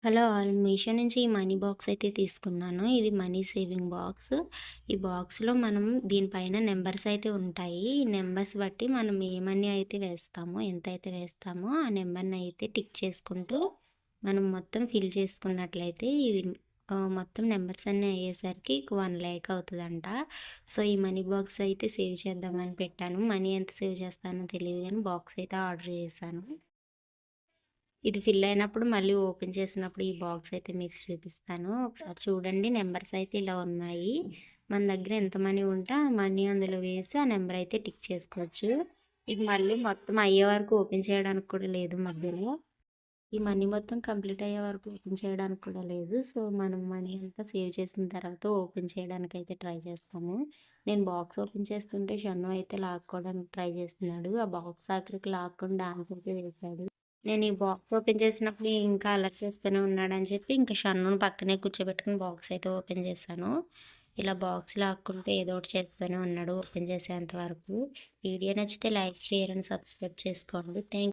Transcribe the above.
Hello all. Meesho నుంచి ఈ money box అయితే తీసుకున్నాను. ఇది మనీ సేవింగ్ బాక్స్. ఈ బాక్స్‌లో మనం దీనిపైన నంబర్స్ అయితే ఉంటాయి. ఈ నంబర్స్ బట్టి మనం ఏ మనీ అయితే వేస్తామో, ఎంతైతే వేస్తామో ఆ నంబర్‌ని అయితే టిక్ చేసుకుంటూ మనం మొత్తం ఫిల్ చేసుకున్నట్లయితే ఇది మొత్తం నంబర్స్ అన్నీ అయ్యేసరికి 1,00,000 అవుతదంట. సో, ఈ మనీ బాక్స్ అయితే సేవ్ చేద్దామని పెట్టాను. మనీ ఎంత సేవ్ చేస్తానో తెలీదు గానీ బాక్స్ అయితే ఆర్డర్ చేశాను. ఇది ఫిల్ అయినప్పుడు మళ్ళీ ఓపెన్ చేసినప్పుడు ఈ బాక్స్ అయితే మీకు చూపిస్తాను. ఒకసారి చూడండి, నంబర్స్ అయితే ఇలా ఉన్నాయి. మన దగ్గర ఎంత మనీ ఉంటే ఆ మనీ అందులో వేసి ఆ నంబర్ అయితే టిక్ చేసుకోవచ్చు. ఇది మళ్ళీ మొత్తం అయ్యే వరకు ఓపెన్ చేయడానికి కూడా లేదు మధ్యలో. ఈ మనీ మొత్తం కంప్లీట్ అయ్యే వరకు ఓపెన్ చేయడానికి కూడా లేదు. సో, మనం మనీ అంతా సేవ్ చేసిన తర్వాత ఓపెన్ చేయడానికైతే ట్రై చేస్తాము. నేను బాక్స్ ఓపెన్ చేస్తుంటే షన్ను అయితే లాక్కోవడానికి ట్రై చేస్తున్నాడు. ఆ బాక్స్ ఆఖరికి లాక్కొని డాన్స్ అయితే వేశాడు. నేను ఈ బాక్స్ ఓపెన్ చేసినప్పుడు ఇంకా అల్లరి చేస్తూనే ఉన్నాడని చెప్పి ఇంకా షన్నుని పక్కనే కూర్చోబెట్టుకుని బాక్స్ అయితే ఓపెన్ చేశాను. ఇలా బాక్స్ లాక్కుంటే ఏదో ఒకటి చేస్తూనే ఉన్నాడు ఓపెన్ చేసేంత వరకు. వీడియో నచ్చితే లైక్, షేర్ అండ్ సబ్స్క్రైబ్ చేసుకోండి. థ్యాంక్